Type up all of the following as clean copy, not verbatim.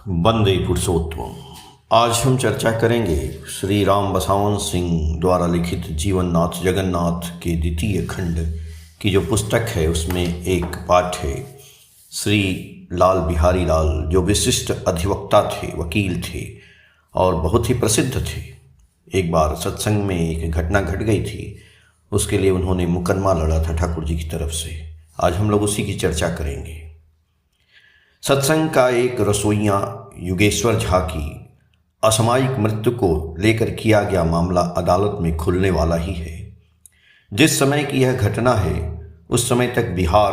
वंदे पुरुषोत्तम। आज हम चर्चा करेंगे श्री राम बसावन सिंह द्वारा लिखित जीवननाथ जगन्नाथ के द्वितीय खंड की जो पुस्तक है, उसमें एक पाठ है श्री लाल बिहारी लाल, जो विशिष्ट अधिवक्ता थे, वकील थे और बहुत ही प्रसिद्ध थे। एक बार सत्संग में एक घटना घट गई थी, उसके लिए उन्होंने मुकदमा लड़ा था ठाकुर जी की तरफ से। आज हम लोग उसी की चर्चा करेंगे। सत्संग का एक रसोइया युगेश्वर झा की असामयिक मृत्यु को लेकर किया गया मामला अदालत में खुलने वाला ही है। जिस समय की यह घटना है, उस समय तक बिहार,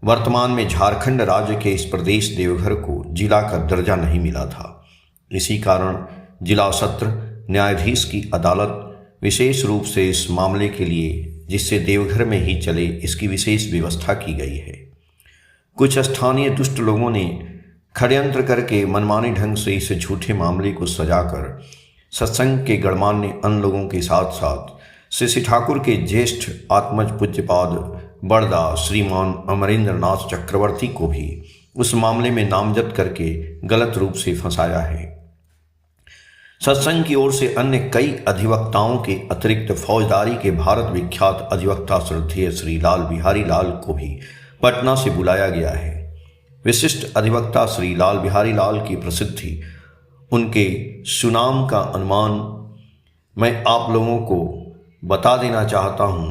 वर्तमान में झारखंड राज्य के इस प्रदेश देवघर को जिला का दर्जा नहीं मिला था। इसी कारण जिला सत्र न्यायाधीश की अदालत विशेष रूप से इस मामले के लिए, जिससे देवघर में ही चले, इसकी विशेष व्यवस्था की गई है। कुछ स्थानीय दुष्ट लोगों ने षड्यंत्र करके मनमाने ढंग से इस झूठे मामले को सजाकर सत्संग के गणमान्य अन्य लोगों के साथ साथ श्री ठाकुर के ज्येष्ठ आत्मज पूज्यपाद बड़दा श्रीमान अमरेंद्र नाथ चक्रवर्ती को भी उस मामले में नामजद करके गलत रूप से फंसाया है। सत्संग की ओर से अन्य कई अधिवक्ताओं के अतिरिक्त फौजदारी के भारत विख्यात अधिवक्ता श्रद्धेय श्री लाल बिहारी लाल को भी पटना से बुलाया गया है। विशिष्ट अधिवक्ता श्री लाल बिहारी लाल की प्रसिद्धि, उनके सुनाम का अनुमान मैं आप लोगों को बता देना चाहता हूं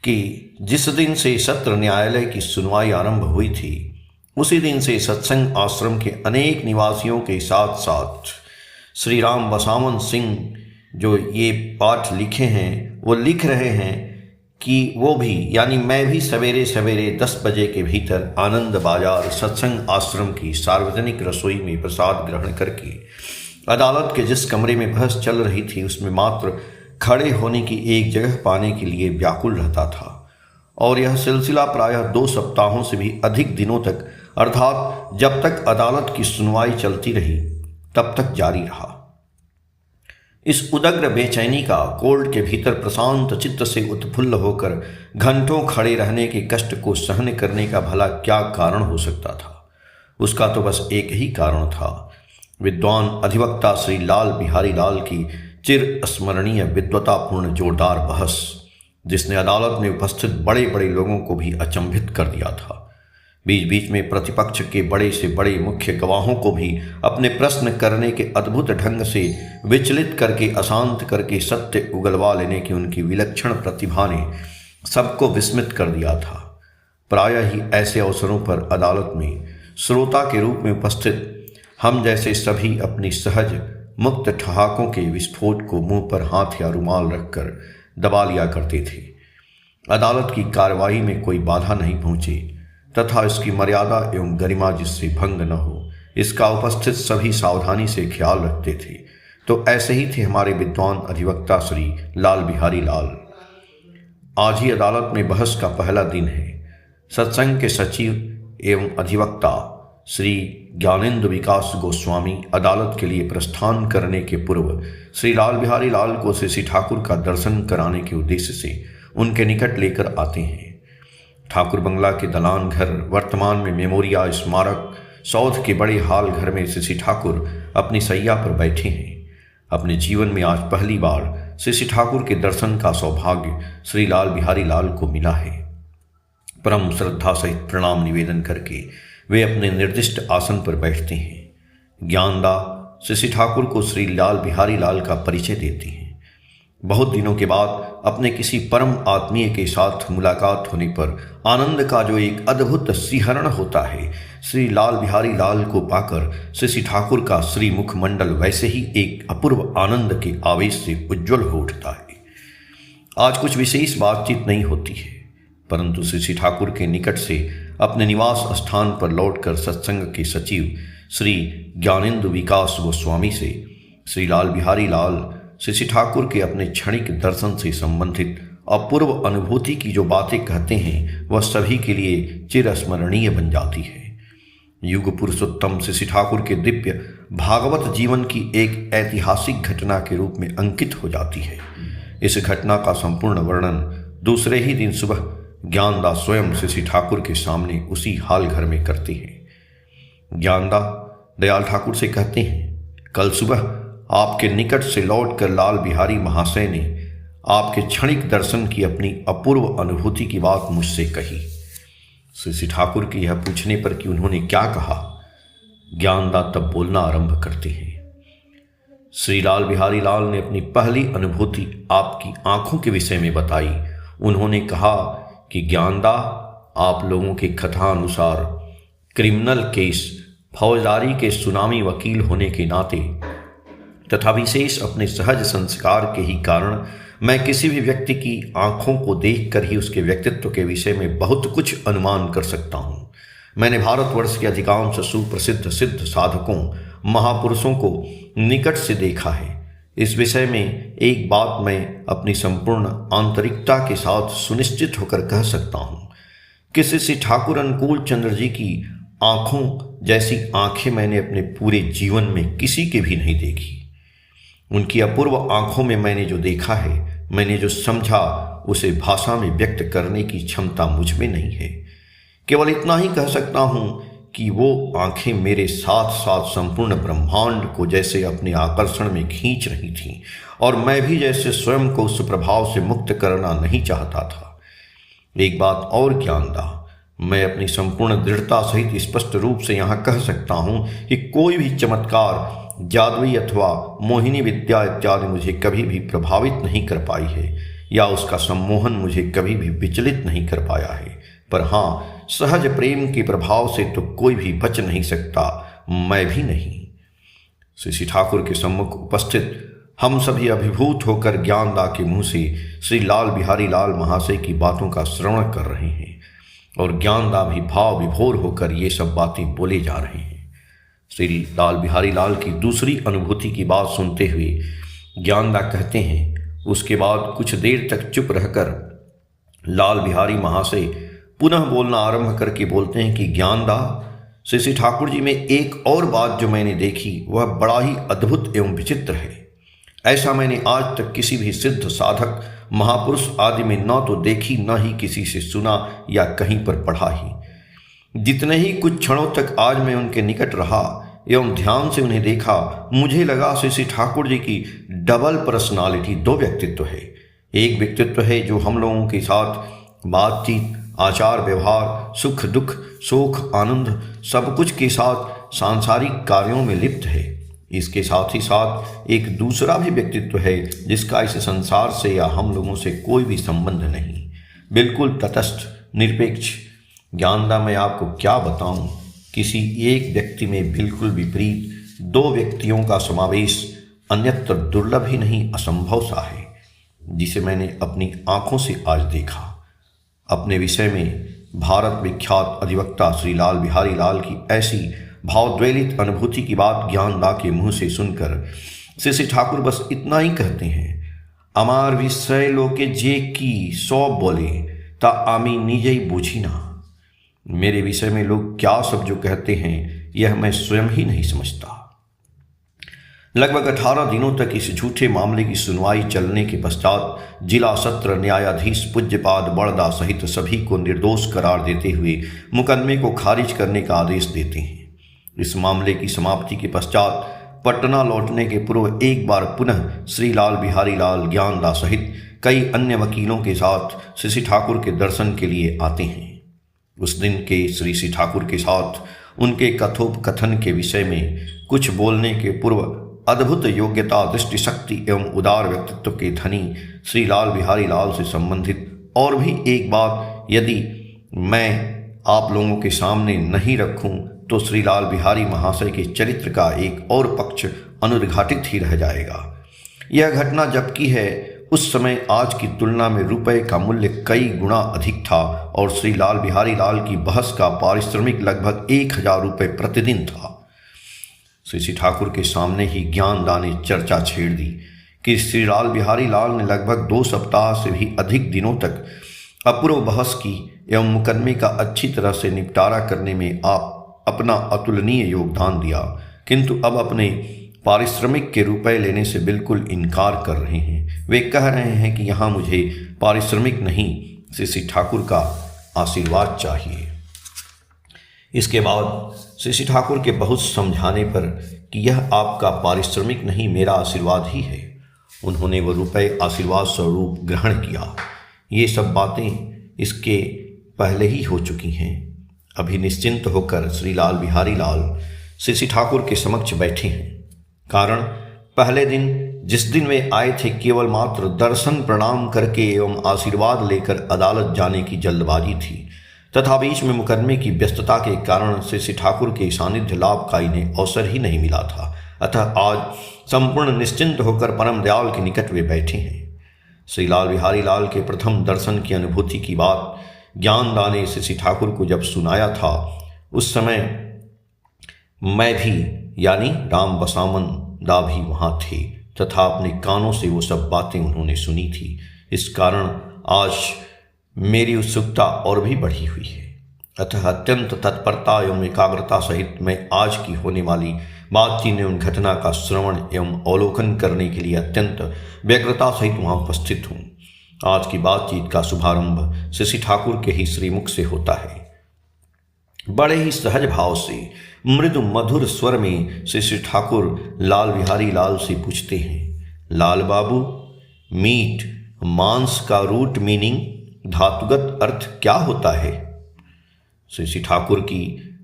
कि जिस दिन से सत्र न्यायालय की सुनवाई आरंभ हुई थी, उसी दिन से सत्संग आश्रम के अनेक निवासियों के साथ साथ श्री राम बसावन सिंह जो ये पाठ लिखे हैं, वो लिख रहे हैं कि वो भी, यानी मैं भी सवेरे सवेरे 10 बजे के भीतर आनंद बाजार सत्संग आश्रम की सार्वजनिक रसोई में प्रसाद ग्रहण करके अदालत के जिस कमरे में बहस चल रही थी, उसमें मात्र खड़े होने की एक जगह पाने के लिए व्याकुल रहता था। और यह सिलसिला प्रायः 2 सप्ताहों से भी अधिक दिनों तक, अर्थात जब तक अदालत की सुनवाई चलती रही तब तक जारी रहा। इस उदग्र बेचैनी का कोर्ट के भीतर प्रशांत चित्त से उत्फुल्ल होकर घंटों खड़े रहने के कष्ट को सहन करने का भला क्या कारण हो सकता था? उसका तो बस एक ही कारण था, विद्वान अधिवक्ता श्री लाल बिहारी लाल की चिर स्मरणीय विद्वतापूर्ण जोरदार बहस, जिसने अदालत में उपस्थित बड़े बड़े लोगों को भी अचंभित कर दिया था। बीच बीच में प्रतिपक्ष के बड़े से बड़े मुख्य गवाहों को भी अपने प्रश्न करने के अद्भुत ढंग से विचलित करके, अशांत करके सत्य उगलवा लेने की उनकी विलक्षण प्रतिभा ने सबको विस्मित कर दिया था। प्रायः ही ऐसे अवसरों पर अदालत में श्रोता के रूप में उपस्थित हम जैसे सभी अपनी सहज मुक्त ठहाकों के विस्फोट को मुंह पर हाथ या रुमाल रखकर दबा लिया करते थे। अदालत की कार्रवाई में कोई बाधा नहीं पहुंचे तथा इसकी मर्यादा एवं गरिमा जिससे भंग न हो, इसका उपस्थित सभी सावधानी से ख्याल रखते थे। तो ऐसे ही थे हमारे विद्वान अधिवक्ता श्री लाल बिहारी लाल। आज ही अदालत में बहस का पहला दिन है। सत्संग के सचिव एवं अधिवक्ता श्री ज्ञानेंद्र विकास गोस्वामी अदालत के लिए प्रस्थान करने के पूर्व श्री लाल बिहारी लाल को श्री ठाकुर का दर्शन कराने के उद्देश्य से उनके निकट लेकर आते हैं। ठाकुर बंगला के दलान घर, वर्तमान में मेमोरिया स्मारक सौध के बड़े हाल घर में श्री ठाकुर अपनी सैया पर बैठे हैं। अपने जीवन में आज पहली बार श्री ठाकुर के दर्शन का सौभाग्य श्री लाल बिहारी लाल को मिला है। परम श्रद्धा सहित प्रणाम निवेदन करके वे अपने निर्दिष्ट आसन पर बैठते हैं। ज्ञानदा श्री ठाकुर को श्री लाल बिहारी लाल का परिचय देते हैं। बहुत दिनों के बाद अपने किसी परम आत्मीय के साथ मुलाकात होने पर आनंद का जो एक अद्भुत सिहरण होता है, श्री लाल बिहारी लाल को पाकर श्री ठाकुर का श्री मुखमंडल वैसे ही एक अपूर्व आनंद के आवेश से उज्ज्वल हो उठता है। आज कुछ विशेष बातचीत नहीं होती है, परंतु श्री ठाकुर के निकट से अपने निवास स्थान पर लौटकर सत्संग के सचिव श्री ज्ञानेंद्र विकास गोस्वामी से श्री लाल बिहारी लाल श्री ठाकुर के अपने क्षणिक दर्शन से संबंधित अपूर्व अनुभूति की जो बातें कहते हैं, वह सभी के लिए चिरस्मरणीय बन जाती है। युग पुरुषोत्तम श्री ठाकुर के दिव्य भागवत जीवन की एक ऐतिहासिक घटना के रूप में अंकित हो जाती है। इस घटना का संपूर्ण वर्णन दूसरे ही दिन सुबह ज्ञानदास स्वयं श्री ठाकुर के सामने उसी हाल घर में करते हैं। ज्ञानदास दयाल ठाकुर से कहते हैं, कल सुबह आपके निकट से लौटकर लाल बिहारी महाशय ने आपके क्षणिक दर्शन की अपनी अपूर्व अनुभूति की बात मुझसे कही। श्री ठाकुर के यह पूछने पर कि उन्होंने क्या कहा, ज्ञानदास तब बोलना आरंभ करते हैं। श्री लाल बिहारी लाल ने अपनी पहली अनुभूति आपकी आंखों के विषय में बताई। उन्होंने कहा कि ज्ञानदास, आप लोगों के कथा अनुसार क्रिमिनल केस फौजदारी के सुनामी वकील होने के नाते तथा विशेष अपने सहज संस्कार के ही कारण मैं किसी भी व्यक्ति की आंखों को देखकर ही उसके व्यक्तित्व के विषय में बहुत कुछ अनुमान कर सकता हूँ। मैंने भारतवर्ष के अधिकांश सुप्रसिद्ध सिद्ध साधकों महापुरुषों को निकट से देखा है। इस विषय में एक बात मैं अपनी संपूर्ण आंतरिकता के साथ सुनिश्चित होकर कह सकता हूँ कि श्री ठाकुर अनुकूल चंद्र जी की आँखों जैसी आंखें मैंने अपने पूरे जीवन में किसी के भी नहीं देखी। उनकी अपूर्व आंखों में मैंने जो देखा है, मैंने जो समझा, उसे भाषा में व्यक्त करने की क्षमता मुझ में नहीं है। केवल इतना ही कह सकता हूँ कि वो आंखें मेरे साथ साथ संपूर्ण ब्रह्मांड को जैसे अपने आकर्षण में खींच रही थीं और मैं भी जैसे स्वयं को उस प्रभाव से मुक्त करना नहीं चाहता था। एक बात और ज्ञानदास, मैं अपनी संपूर्ण दृढ़ता सहित स्पष्ट रूप से यहाँ कह सकता हूँ कि कोई भी चमत्कार, जादुई अथवा मोहिनी विद्या इत्यादि मुझे कभी भी प्रभावित नहीं कर पाई है या उसका सम्मोहन मुझे कभी भी विचलित नहीं कर पाया है। पर हाँ, सहज प्रेम के प्रभाव से तो कोई भी बच नहीं सकता, मैं भी नहीं। श्री ठाकुर के सम्मुख उपस्थित हम सभी अभिभूत होकर ज्ञानदास के मुंह से श्री लाल बिहारी लाल महाशय की बातों का श्रवण कर रहे हैं और ज्ञानदास भी भाव विभोर होकर ये सब बातें बोले जा रहे हैं। श्री लाल बिहारी लाल की दूसरी अनुभूति की बात सुनते हुए ज्ञानदास कहते हैं, उसके बाद कुछ देर तक चुप रहकर लाल बिहारी महाशय पुनः बोलना आरंभ करके बोलते हैं कि ज्ञानदास, श्री ठाकुर जी में एक और बात जो मैंने देखी वह बड़ा ही अद्भुत एवं विचित्र है। ऐसा मैंने आज तक किसी भी सिद्ध साधक महापुरुष आदि में न तो देखी न ही किसी से सुना या कहीं पर पढ़ा ही। जितने ही कुछ क्षणों तक आज मैं उनके निकट रहा एवं ध्यान से उन्हें देखा, मुझे लगा श्री ठाकुर जी की डबल पर्सनालिटी, दो व्यक्तित्व है। एक व्यक्तित्व है जो हम लोगों के साथ बातचीत, आचार व्यवहार, सुख दुख, शोक आनंद सब कुछ के साथ सांसारिक कार्यों में लिप्त है। इसके साथ ही साथ एक दूसरा भी व्यक्तित्व है जिसका इस संसार से या हम लोगों से कोई भी संबंध नहीं, बिल्कुल तटस्थ, निरपेक्ष। ज्ञानदास, मैं आपको क्या बताऊं, किसी एक व्यक्ति में बिल्कुल विपरीत दो व्यक्तियों का समावेश अन्यत्र दुर्लभ ही नहीं, असंभव सा है, जिसे मैंने अपनी आंखों से आज देखा। अपने विषय में भारत विख्यात अधिवक्ता श्री लाल बिहारी लाल की ऐसी भावद्वेलित अनुभूति की बात ज्ञानदास के मुंह से सुनकर श्री ठाकुर बस इतना ही कहते हैं, अमार विषय लोके जे की सौ बोले ता आमी निजे ही बूझी ना। मेरे विषय में लोग क्या सब जो कहते हैं यह मैं स्वयं ही नहीं समझता। लगभग 18 दिनों तक इस झूठे मामले की सुनवाई चलने के पश्चात जिला सत्र न्यायाधीश पूज्यपाद बड़दा सहित सभी को निर्दोष करार देते हुए मुकदमे को खारिज करने का आदेश देते हैं। इस मामले की समाप्ति के पश्चात पटना लौटने के पूर्व एक बार पुनः श्री लाल बिहारी लाल ज्ञानदास सहित कई अन्य वकीलों के साथ श्री ठाकुर के दर्शन के लिए आते हैं। उस दिन के श्री ठाकुर के साथ उनके कथोपकथन के विषय में कुछ बोलने के पूर्व अद्भुत योग्यता, दृष्टि शक्ति एवं उदार व्यक्तित्व के धनी श्री लाल बिहारी लाल से संबंधित और भी एक बात यदि मैं आप लोगों के सामने नहीं रखूं तो श्री लाल बिहारी महाशय के चरित्र का एक और पक्ष अनुद्घाटित ही रह जाएगा। यह घटना जबकि है उस समय आज की तुलना में रुपए का मूल्य कई गुना अधिक था और श्री लाल बिहारी लाल की बहस का पारिश्रमिक लगभग 1000 रुपये प्रतिदिन था। श्री ठाकुर के सामने ही ज्ञानदास ने चर्चा छेड़ दी कि श्री लाल बिहारी लाल ने लगभग 2 सप्ताह से भी अधिक दिनों तक अपूर्व बहस की एवं मुकदमे का अच्छी तरह से निपटारा करने में आप अपना अतुलनीय योगदान दिया, किंतु अब अपने पारिश्रमिक के रुपए लेने से बिल्कुल इनकार कर रहे हैं। वे कह रहे हैं कि यहाँ मुझे पारिश्रमिक नहीं श्री श्री ठाकुर का आशीर्वाद चाहिए। इसके बाद श्री श्री ठाकुर के बहुत समझाने पर कि यह आपका पारिश्रमिक नहीं, मेरा आशीर्वाद ही है, उन्होंने वह रुपए आशीर्वाद स्वरूप ग्रहण किया। ये सब बातें इसके पहले ही हो चुकी हैं। अभी निश्चिंत होकर श्री लाल बिहारी लाल श्री श्री ठाकुर के समक्ष बैठे हैं। कारण पहले दिन जिस दिन वे आए थे, केवल मात्र दर्शन प्रणाम करके एवं आशीर्वाद लेकर अदालत जाने की जल्दबाजी थी तथा बीच में मुकदमे की व्यस्तता के कारण श्री श्री ठाकुर के सानिध्य लाभ का इन्हें अवसर ही नहीं मिला था। अतः आज संपूर्ण निश्चिंत होकर परम दयाल के निकट वे बैठे हैं। श्री लाल बिहारी लाल के प्रथम दर्शन की अनुभूति की बात ज्ञानदा ने श्री श्री ठाकुर को जब सुनाया था, उस समय मैं भी यानी राम बसावन दा भी वहाँ थे तथा अपने कानों से वो सब बातें उन्होंने सुनी थी। इस कारण आज मेरी उत्सुकता और भी बढ़ी हुई है। अतः अत्यंत तत्परता एवं एकाग्रता सहित मैं आज की होने वाली बातचीत एवं घटना का श्रवण एवं अवलोकन करने के लिए अत्यंत व्यग्रता सहित वहाँ उपस्थित हूँ। आज की बातचीत का शुभारंभ श्री श्री ठाकुर के ही श्रीमुख से होता है। बड़े ही सहज भाव से मृदु मधुर स्वर में श्री श्री ठाकुर लाल बिहारी लाल से पूछते हैं, लाल बाबू, मीट मांस का रूट मीनिंग धातुगत अर्थ क्या होता है? श्री श्री ठाकुर की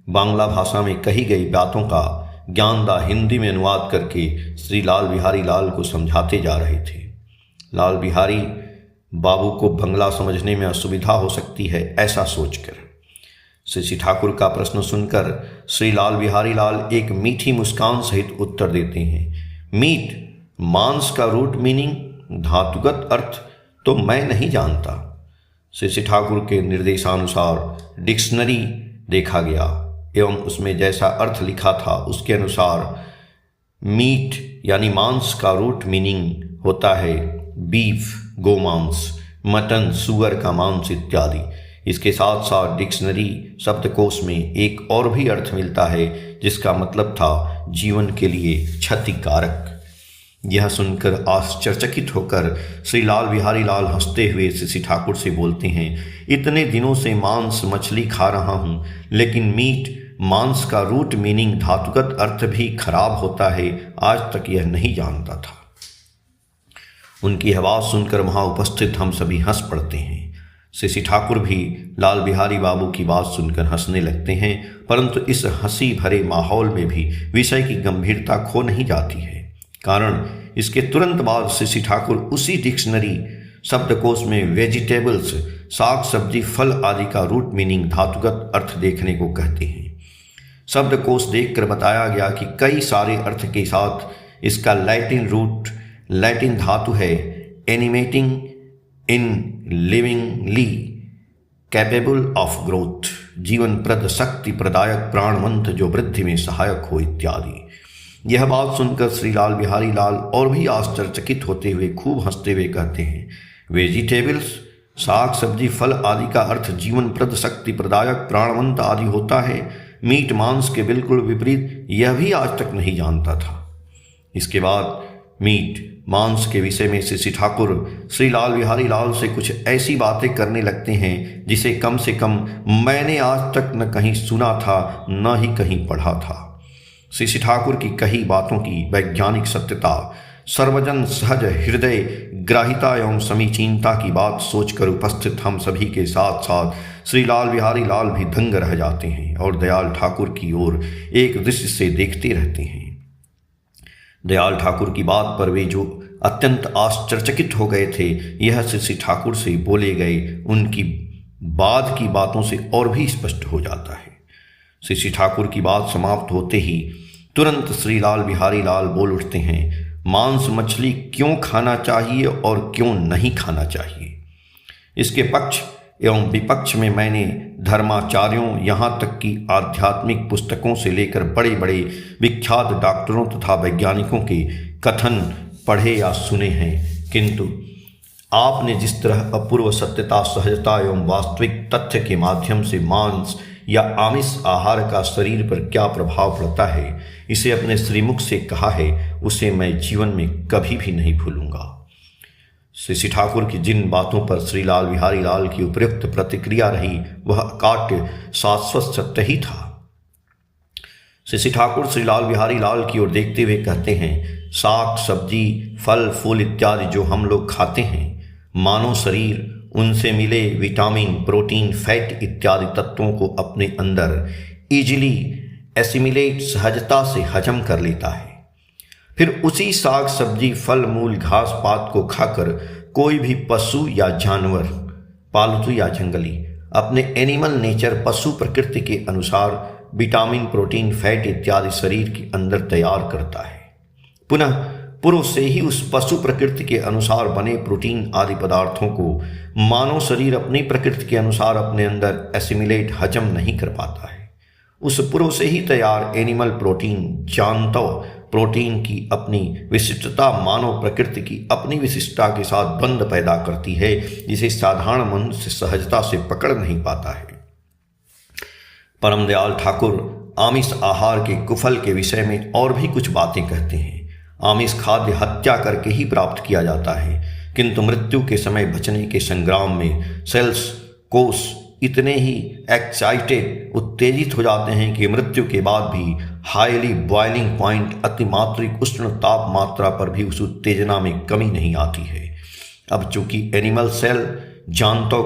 बांग्ला भाषा में कही गई बातों का ज्ञानदा हिंदी में अनुवाद करके श्री लाल बिहारी लाल को समझाते जा रहे थे। लाल बिहारी बाबू को बंगला समझने में असुविधा हो सकती है, ऐसा सोचकर श्री श्री ठाकुर का प्रश्न सुनकर श्री लाल बिहारी लाल एक मीठी मुस्कान सहित उत्तर देते हैं, मीट मांस का रूट मीनिंग धातुगत अर्थ तो मैं नहीं जानता। श्री श्री ठाकुर के निर्देशानुसार डिक्शनरी देखा गया एवं उसमें जैसा अर्थ लिखा था उसके अनुसार मीट यानी मांस का रूट मीनिंग होता है बीफ गोमांस, मटन सुअर का मांस इत्यादि। इसके साथ साथ डिक्शनरी शब्दकोश में एक और भी अर्थ मिलता है जिसका मतलब था जीवन के लिए क्षतिकारक। यह सुनकर आश्चर्यचकित होकर श्री लाल बिहारी लाल हंसते हुए श्री श्री ठाकुर से बोलते हैं, इतने दिनों से मांस मछली खा रहा हूँ, लेकिन मीट मांस का रूट मीनिंग धातुगत अर्थ भी खराब होता है, आज तक यह नहीं जानता था। उनकी आवाज़ सुनकर वहाँ उपस्थित हम सभी हंस पड़ते हैं। श्री श्री ठाकुर भी लाल बिहारी बाबू की बात सुनकर हंसने लगते हैं, परंतु इस हंसी भरे माहौल में भी विषय की गंभीरता खो नहीं जाती है। कारण इसके तुरंत बाद श्री श्री ठाकुर उसी डिक्शनरी शब्दकोश में वेजिटेबल्स साग सब्जी फल आदि का रूट मीनिंग धातुगत अर्थ देखने को कहते हैं। शब्दकोश देखकर बताया गया कि कई सारे अर्थ के साथ इसका लैटिन धातु है animating in livingly capable of growth, जीवन प्रद शक्ति प्रदायक प्राणवंत जो वृद्धि में सहायक हो इत्यादि। यह बात सुनकर श्री लाल बिहारी लाल और भी आश्चर्यचकित होते हुए खूब हंसते हुए कहते हैं, वेजिटेबल्स साग सब्जी फल आदि का अर्थ जीवन प्रद शक्ति प्रदायक प्राणवंत आदि होता है, मीट मांस के बिल्कुल विपरीत यह भी आज तक नहीं जानता था। इसके बाद मीट मांस के विषय में श्री ठाकुर श्री लाल बिहारी लाल से कुछ ऐसी बातें करने लगते हैं जिसे कम से कम मैंने आज तक न कहीं सुना था न ही कहीं पढ़ा था। श्री ठाकुर की कही बातों की वैज्ञानिक सत्यता, सर्वजन सहज हृदय ग्राहिता एवं समीचीनता की बात सोचकर उपस्थित हम सभी के साथ साथ श्री लाल बिहारी लाल भी दंग रह जाते हैं और दयाल ठाकुर की ओर एक दृष्टि से देखते रहते हैं। दयाल ठाकुर की बात पर वे जो अत्यंत आश्चर्यचकित हो गए थे, यह श्री ठाकुर से बोले गए उनकी बाद की बातों से और भी स्पष्ट हो जाता है। श्री ठाकुर की बात समाप्त होते ही तुरंत श्री लाल बिहारी लाल बोल उठते हैं, मांस मछली क्यों खाना चाहिए और क्यों नहीं खाना चाहिए। इसके पक्ष एवं विपक्ष में मैंने धर्माचार्यों यहाँ तक कि आध्यात्मिक पुस्तकों से लेकर बड़े बड़े विख्यात डॉक्टरों तथा वैज्ञानिकों के कथन पढ़े या सुने हैं, किंतु आपने जिस तरह अपूर्व सत्यता सहजता एवं वास्तविक तथ्य के माध्यम से मांस या आमिष आहार का शरीर पर क्या प्रभाव पड़ता है इसे अपने श्रीमुख से कहा है, उसे मैं जीवन में कभी भी नहीं भूलूंगा। श्री ठाकुर की जिन बातों पर श्री लाल बिहारी लाल की उपयुक्त प्रतिक्रिया रही वह अकाट्य शाश्वत सत्य ही था। श्री ठाकुर श्री लाल बिहारी लाल की ओर देखते हुए कहते हैं, साग सब्जी फल फूल इत्यादि जो हम लोग खाते हैं, मानव शरीर उनसे मिले विटामिन प्रोटीन फैट इत्यादि तत्वों को अपने अंदर इजीली एसिमिलेट सहजता से हजम कर लेता है। फिर उसी साग सब्जी फल मूल घास पात को खाकर कोई भी पशु या जानवर पालतू या जंगली अपने एनिमल नेचर पशु प्रकृति के अनुसार विटामिन प्रोटीन फैट इत्यादि शरीर के अंदर तैयार करता है। पुनः पूर्व से ही उस पशु प्रकृति के अनुसार बने प्रोटीन आदि पदार्थों को मानव शरीर अपनी प्रकृति के अनुसार अपने अंदर एसिमिलेट हजम नहीं कर पाता है। उस पूर्व से ही तैयार एनिमल प्रोटीन जानता प्रोटीन की अपनी विशिष्टता मानव प्रकृति की अपनी विशिष्टता के साथ द्वंद्व पैदा करती है, जिसे साधारण मनुष्य सहजता से पकड़ नहीं पाता है। परम दयाल ठाकुर आमिष आहार के कुफल के विषय में और भी कुछ बातें कहते हैं। आमिष खाद्य हत्या करके ही प्राप्त किया जाता है, किंतु मृत्यु के समय बचने के संग्राम में सेल्स कोष इतने ही एक्साइटेड उत्तेजित हो जाते हैं कि मृत्यु के बाद भी हाईली बॉइलिंग पॉइंट अतिमात्रिक उष्ण तापमात्रा पर भी उस उत्तेजना में कमी नहीं आती है। अब चूंकि एनिमल सेल जानतो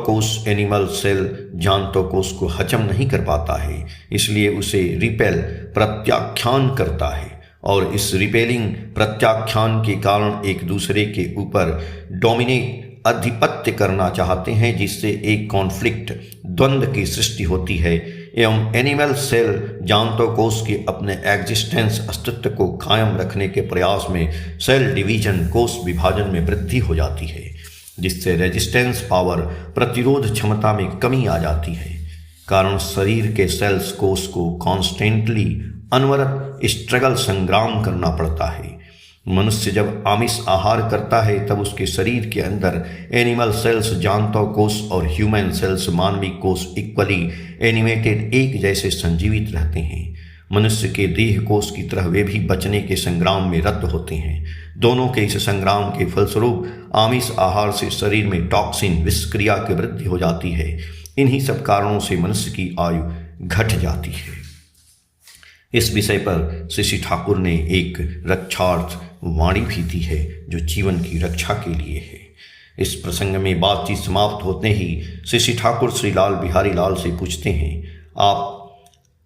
कोष को हजम नहीं कर पाता है, इसलिए उसे रिपेल प्रत्याख्यान करता है और इस रिपेलिंग प्रत्याख्यान के कारण एक दूसरे के ऊपर डोमिनेट अधिपत्य करना चाहते हैं, जिससे एक कॉन्फ्लिक्ट द्वंद्व की सृष्टि होती है एवं एनिमल सेल जानतो कोष के अपने एग्जिस्टेंस अस्तित्व को कायम रखने के प्रयास में सेल डिवीजन कोष विभाजन में वृद्धि हो जाती है, जिससे रेजिस्टेंस पावर प्रतिरोध क्षमता में कमी आ जाती है। कारण शरीर के सेल्स कोष को कॉन्स्टेंटली अनवरत स्ट्रगल संग्राम करना पड़ता है। मनुष्य जब आमिष आहार करता है तब उसके शरीर के अंदर एनिमल सेल्स जानतो कोष और ह्यूमन सेल्स मानवीय कोष इक्वली एनिमेटेड एक जैसे संजीवित रहते हैं। मनुष्य के देह कोष की तरह वे भी बचने के संग्राम में रत होते हैं। दोनों के इस संग्राम के फलस्वरूप आमिष आहार से शरीर में टॉक्सिन विषक्रिया की वृद्धि हो जाती है। इन्हीं सब कारणों से मनुष्य की आयु घट जाती है। इस विषय पर श्री ठाकुर ने एक रक्षार्थ वाणी भी दी है जो जीवन की रक्षा के लिए है। इस प्रसंग में बातचीत समाप्त होते ही श्री ठाकुर श्री लाल बिहारी लाल से पूछते हैं, आप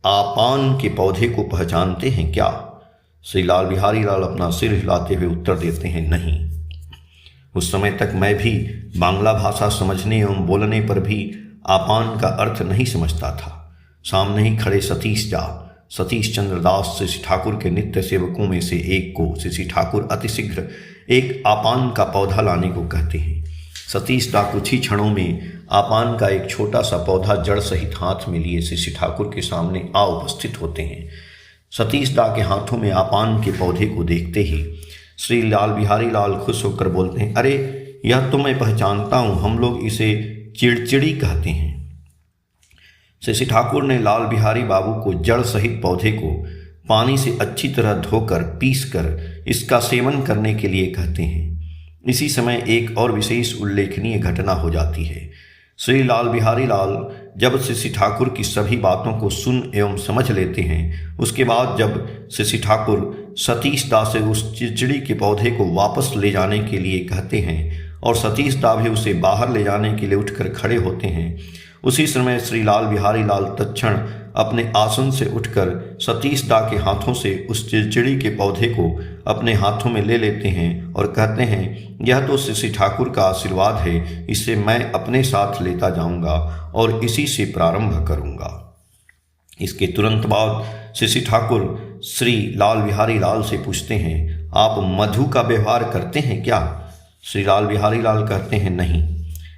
आपान के पौधे को पहचानते हैं क्या? श्री लाल बिहारी लाल अपना सिर हिलाते हुए उत्तर देते हैं, नहीं। उस समय तक मैं भी बांग्ला भाषा समझने एवं बोलने पर भी आपान का अर्थ नहीं समझता था। सामने ही खड़े सतीश चंद्र दास श्री ठाकुर के नित्य सेवकों में से एक को श्री ठाकुर अतिशीघ्र एक आपान का पौधा लाने को कहते हैं। सतीश दा कुछ ही क्षणों में आपान का एक छोटा सा पौधा जड़ सहित हाथ में लिए श्री ठाकुर के सामने आ उपस्थित होते हैं। सतीश दा के हाथों में आपान के पौधे को देखते ही श्री लाल बिहारी लाल खुश होकर बोलते हैं, अरे यह तो मैं पहचानता हूँ, हम लोग इसे चिड़चिड़ी कहते हैं। श्री ठाकुर ने लाल बिहारी बाबू को जड़ सहित पौधे को पानी से अच्छी तरह धोकर पीसकर इसका सेवन करने के लिए कहते हैं। इसी समय एक और विशेष उल्लेखनीय घटना हो जाती है। श्री लाल बिहारी लाल जब श्री ठाकुर की सभी बातों को सुन एवं समझ लेते हैं, उसके बाद जब श्री ठाकुर सतीश दा से उस चिड़चिड़ी के पौधे को वापस ले जाने के लिए कहते हैं और सतीश दा भी उसे बाहर ले जाने के लिए उठकर खड़े होते हैं, उसी समय श्री लाल बिहारी लाल तत्क्षण अपने आसन से उठकर सतीश दा के हाथों से उस चिड़चिड़ी के पौधे को अपने हाथों में ले लेते हैं और कहते हैं, यह तो श्री ठाकुर का आशीर्वाद है, इसे मैं अपने साथ लेता जाऊंगा और इसी से प्रारंभ करूंगा। इसके तुरंत बाद श्री ठाकुर श्री लाल बिहारी लाल से पूछते हैं, आप मधु का व्यवहार करते हैं क्या? श्री लाल बिहारी लाल कहते हैं, नहीं।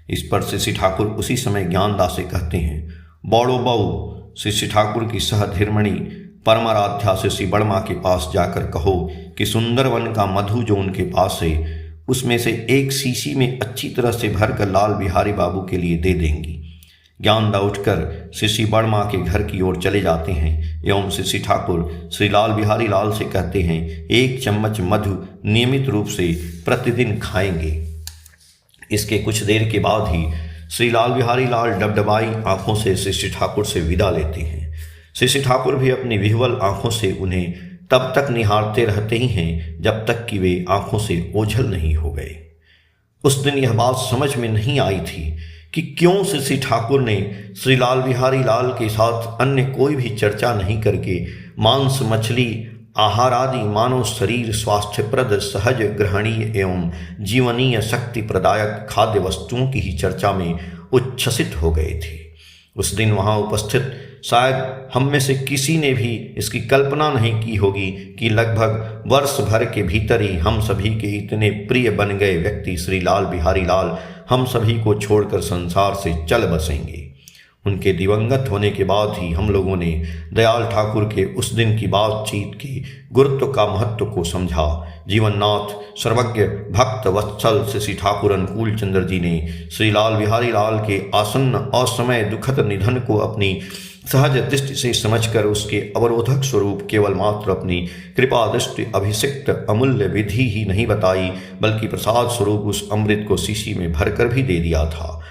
इस पर श्री ठाकुर उसी समय ज्ञानदास से कहते हैं, बौड़ो बऊ श्री ठाकुर की सहधर्मिणी परमाराध्या से श्री बड़मा के पास जाकर कहो कि सुंदरवन का मधु जो उनके पास है उसमें से एक शीशी में अच्छी तरह से भरकर लाल बिहारी बाबू के लिए दे देंगी। ज्ञानदा उठकर श्री बड़मा के घर की ओर चले जाते हैं एवं श्री ठाकुर श्री लाल बिहारी लाल से कहते हैं, 1 चम्मच मधु नियमित रूप से प्रतिदिन खाएंगे। इसके कुछ देर के बाद ही श्री लाल बिहारी लाल डबडबाई आंखों से श्री ठाकुर से विदा लेते हैं। श्री ठाकुर भी अपनी विह्वल आंखों से उन्हें तब तक निहारते रहते ही हैं जब तक कि वे आंखों से ओझल नहीं हो गए। उस दिन यह बात समझ में नहीं आई थी कि क्यों श्री ठाकुर ने श्री लाल बिहारी लाल के साथ अन्य कोई भी चर्चा नहीं करके मांस मछली आहार आदि मानव शरीर स्वास्थ्यप्रद सहज ग्रहणीय एवं जीवनीय शक्ति प्रदायक खाद्य वस्तुओं की ही चर्चा में उच्छ्वसित हो गए थे। उस दिन वहाँ उपस्थित शायद हम में से किसी ने भी इसकी कल्पना नहीं की होगी कि लगभग वर्ष भर के भीतर ही हम सभी के इतने प्रिय बन गए व्यक्ति श्री लाल बिहारी लाल हम सभी को छोड़कर संसार से चल बसेंगे। उनके दिवंगत होने के बाद ही हम लोगों ने दयाल ठाकुर के उस दिन की बातचीत के गुरुत्व का महत्व को समझा। जीवननाथ सर्वज्ञ भक्त वत्सल श्री ठाकुर अनुकूल चंद्र जी ने श्री लाल बिहारी लाल के आसन्न असमय दुखद निधन को अपनी सहज दृष्टि से समझकर उसके अवरोधक स्वरूप केवल मात्र अपनी कृपा दृष्टि अभिषिक्त अमूल्य विधि ही नहीं बताई, बल्कि प्रसाद स्वरूप उस अमृत को शीशी में भरकर भी दे दिया था।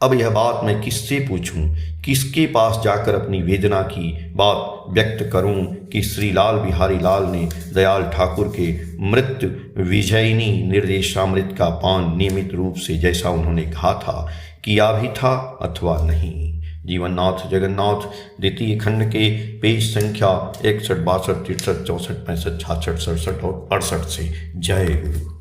अब यह बात मैं किससे पूछूं, किसके पास जाकर अपनी वेदना की बात व्यक्त करूं कि श्री लाल बिहारी लाल ने दयाल ठाकुर के मृत्यु विजयिनी निर्देशामृत का पान नियमित रूप से जैसा उन्होंने कहा था किया भी था अथवा नहीं। जीवननाथ जगन्नाथ द्वितीय खंड के पेज संख्या 61, 62, 63, 64, 65, 66, 67 और 68 से। जय गुरु।